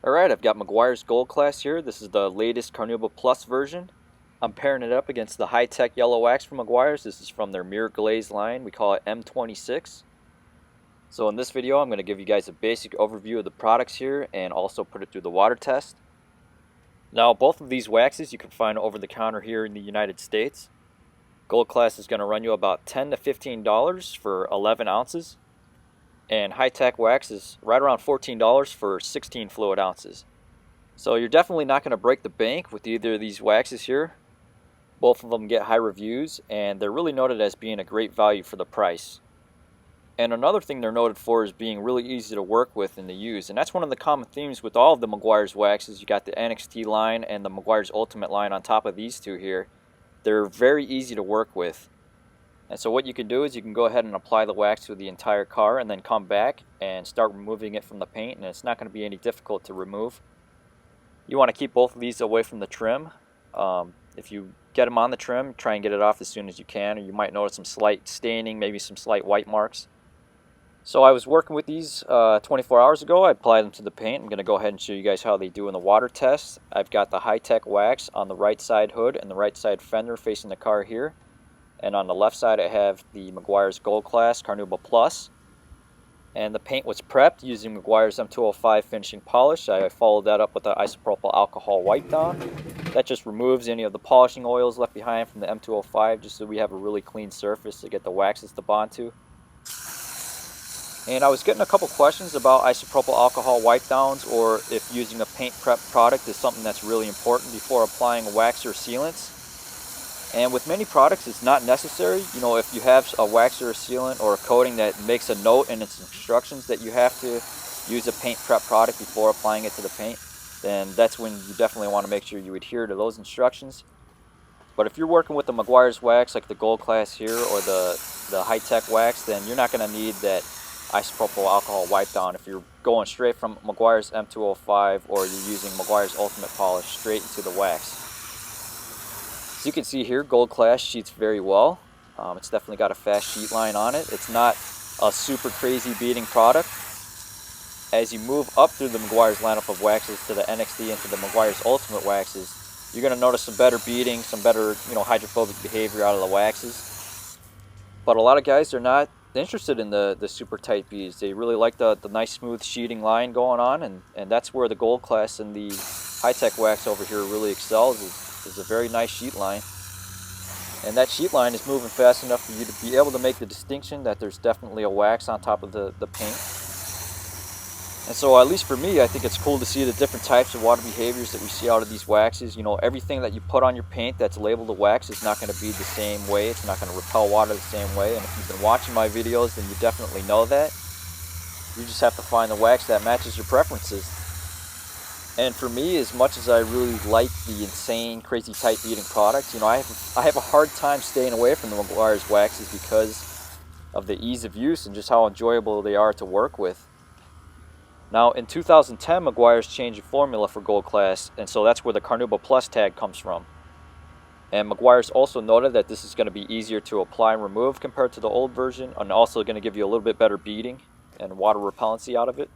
Alright, I've got Meguiar's Gold Class here. This is the latest Carnauba Plus version. I'm pairing it up against the high-tech yellow wax from Meguiar's. This is from their mirror glaze line. We call it M26. So in this video, I'm going to give you guys a basic overview of the products here and also put it through the water test. Now, both of these waxes you can find over the counter here in the United States. Gold Class is going to run you about $10 to $15 for 11 ounces. And high-tech wax is right around $14 for 16 fluid ounces. So you're definitely not going to break the bank with either of these waxes here. Both of them get high reviews, and they're really noted as being a great value for the price. And another thing they're noted for is being really easy to work with and to use. And that's one of the common themes with all of the Meguiar's waxes. You got the NXT line and the Meguiar's Ultimate line on top of these two here. They're very easy to work with. And so what you can do is you can go ahead and apply the wax to the entire car and then come back and start removing it from the paint, and it's not going to be any difficult to remove. You want to keep both of these away from the trim. If you get them on the trim, try and get it off as soon as you can, or you might notice some slight staining, maybe some slight white marks. So I was working with these 24 hours ago. I applied them to the paint. I'm going to go ahead and show you guys how they do in the water test. I've got the high-tech wax on the right side hood and the right side fender facing the car here. And on the left side I have the Meguiar's Gold Class Carnauba Plus. And the paint was prepped using Meguiar's M205 finishing polish. I followed that up with the isopropyl alcohol wipe down. That just removes any of the polishing oils left behind from the M205, just so we have a really clean surface to get the waxes to bond to. And I was getting a couple questions about isopropyl alcohol wipe downs, or if using a paint prep product is something that's really important before applying wax or sealants. And with many products, it's not necessary. You know, if you have a wax or a sealant or a coating that makes a note in its instructions that you have to use a paint prep product before applying it to the paint, then that's when you definitely want to make sure you adhere to those instructions. But if you're working with the Meguiar's wax, like the Gold Class here, or the high-tech wax, then you're not going to need that isopropyl alcohol wipe down. If you're going straight from Meguiar's M205, or you're using Meguiar's Ultimate Polish straight into the wax. As you can see here, Gold Class sheets very well. It's definitely got a fast sheet line on it. It's not a super crazy beating product. As you move up through the Meguiar's lineup of waxes to the NXT and to the Meguiar's Ultimate waxes, you're going to notice some better beating, some better, hydrophobic behavior out of the waxes. But a lot of guys are not interested in the super tight beads. They really like the nice smooth sheeting line going on, and that's where the Gold Class and the high-tech wax over here really excels. Is a very nice sheet line, and that sheet line is moving fast enough for you to be able to make the distinction that there's definitely a wax on top of the paint. And so, at least for me, I think it's cool to see the different types of water behaviors that we see out of these waxes. You know, everything that you put on your paint that's labeled a wax is not going to be the same way. It's not going to repel water the same way, and if you've been watching my videos, then you definitely know that. You just have to find the wax that matches your preferences. And for me, as much as I really like the insane, crazy tight beating product, I have a hard time staying away from the Meguiar's waxes because of the ease of use and just how enjoyable they are to work with. Now, in 2010, Meguiar's changed the formula for Gold Class, and so that's where the Carnauba Plus tag comes from. And Meguiar's also noted that this is going to be easier to apply and remove compared to the old version, and also going to give you a little bit better beating and water repellency out of it.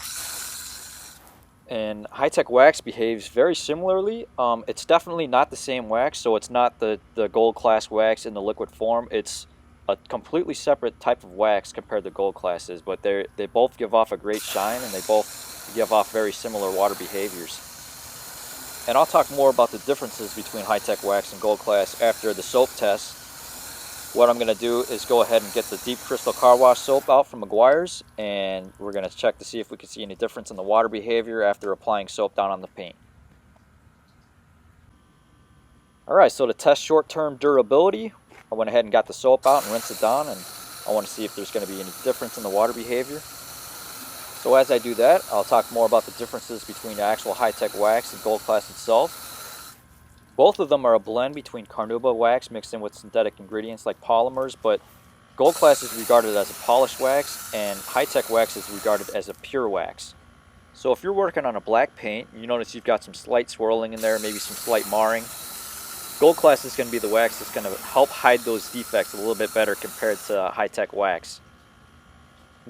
And high-tech wax behaves very similarly. It's definitely not the same wax, so it's not the Gold Class wax in the liquid form. It's a completely separate type of wax compared to Gold Classes, but they both give off a great shine, and they both give off very similar water behaviors. And I'll talk more about the differences between high-tech wax and Gold Class after the soap test. What I'm going to do is go ahead and get the Deep Crystal Car Wash soap out from Meguiar's, and we're going to check to see if we can see any difference in the water behavior after applying soap down on the paint. Alright, so to test short-term durability, I went ahead and got the soap out and rinsed it down, and I want to see if there's going to be any difference in the water behavior. So as I do that, I'll talk more about the differences between the actual high-tech wax and Gold Class itself. Both of them are a blend between Carnauba wax mixed in with synthetic ingredients like polymers, but Gold Class is regarded as a polished wax, and high-tech wax is regarded as a pure wax. So if you're working on a black paint, you notice you've got some slight swirling in there, maybe some slight marring. Gold Class is going to be the wax that's going to help hide those defects a little bit better compared to high-tech wax.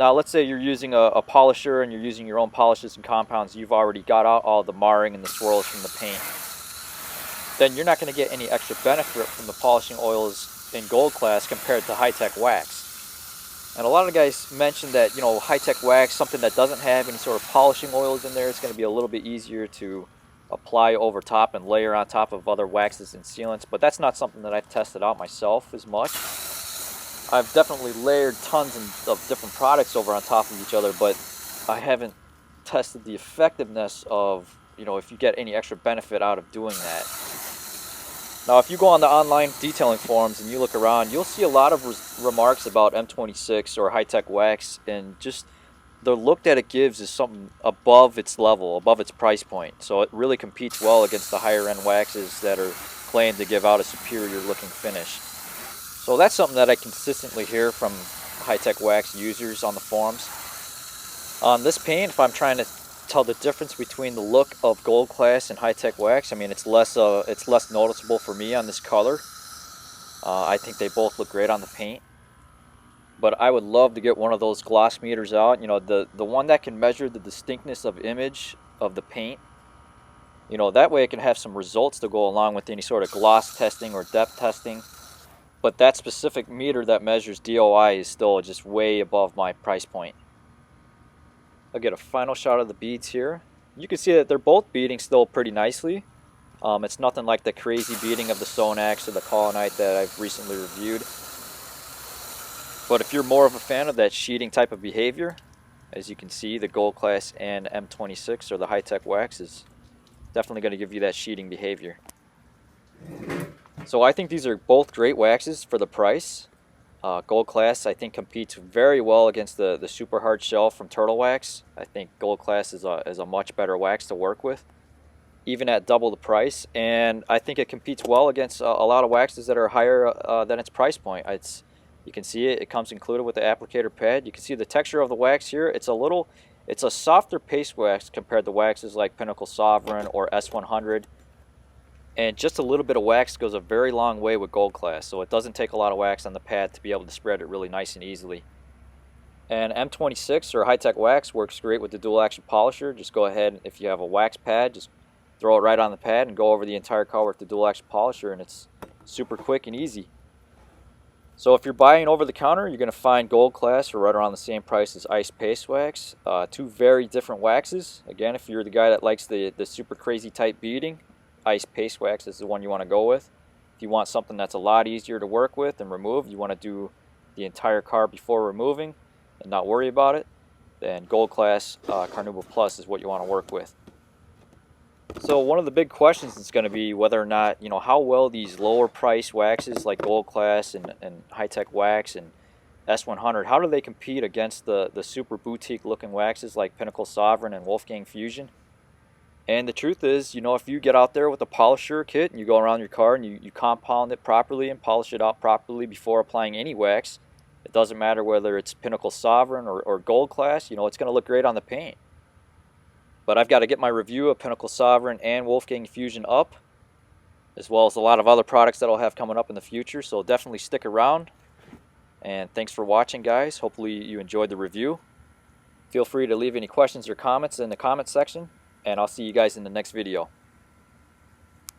Now let's say you're using a polisher and you're using your own polishes and compounds. You've already got out all the marring and the swirls from the paint. Then you're not going to get any extra benefit from the polishing oils in gold class compared to high-tech wax. And a lot of guys mention that, you know, high-tech wax, something that doesn't have any sort of polishing oils in there, it's going to be a little bit easier to apply over top and layer on top of other waxes and sealants. But that's not something that I've tested out myself as much. I've definitely layered tons of different products over on top of each other, but I haven't tested the effectiveness of, you know, if you get any extra benefit out of doing that. Now, if you go on the online detailing forums and you look around, you'll see a lot of remarks about M26 or high-tech wax, and just the look that it gives is something above its level, above its price point. So it really competes well against the higher-end waxes that are claimed to give out a superior-looking finish. So that's something that I consistently hear from high-tech wax users on the forums. On this paint, if I'm trying to tell the difference between the look of gold class and high-tech wax, I mean, it's less noticeable for me on this color. I think they both look great on the paint, but I would love to get one of those gloss meters out, you know, the one that can measure the distinctness of image of the paint. You know, that way it can have some results to go along with any sort of gloss testing or depth testing. But that specific meter that measures DOI is still just way above my price point. I'll get a final shot of the beads here. You can see that they're both beading still pretty nicely. It's nothing like the crazy beading of the Sonax or the Colonite that I've recently reviewed. But if you're more of a fan of that sheeting type of behavior, as you can see, the gold class and M26 or the high-tech wax is definitely going to give you that sheeting behavior. So I think these are both great waxes for the price. Gold class, I think, competes very well against the super hard shell from Turtle Wax. I think gold class is a much better wax to work with, even at double the price. And I think it competes well against a lot of waxes that are higher than its price point. You can see it comes included with the applicator pad. You can see the texture of the wax here. It's a softer paste wax compared to waxes like Pinnacle Sovereign or S100. And just a little bit of wax goes a very long way with gold class, so it doesn't take a lot of wax on the pad to be able to spread it really nice and easily. And M26 or high-tech wax works great with the dual action polisher. Just go ahead, if you have a wax pad, just throw it right on the pad and go over the entire color with the dual action polisher, and it's super quick and easy. So if you're buying over the counter, you're going to find gold class for right around the same price as ice paste wax. Two very different waxes. Again, if you're the guy that likes the super crazy type beading, ice paste wax is the one you want to go with. If you want something that's a lot easier to work with and remove, you want to do the entire car before removing and not worry about it, then gold class Carnauba Plus is what you want to work with. So one of the big questions is going to be whether or not, you know, how well these lower price waxes like gold class and high-tech wax and S100, how do they compete against the super boutique looking waxes like Pinnacle Sovereign and Wolfgang Fusion? And the truth is, you know, if you get out there with a polisher kit and you go around your car and you compound it properly and polish it out properly before applying any wax, it doesn't matter whether it's Pinnacle Sovereign or gold class, you know, it's going to look great on the paint. But I've got to get my review of Pinnacle Sovereign and Wolfgang Fusion up, as well as a lot of other products that I'll have coming up in the future, so definitely stick around. And thanks for watching, guys. Hopefully you enjoyed the review. Feel free to leave any questions or comments in the comment section, and I'll see you guys in the next video.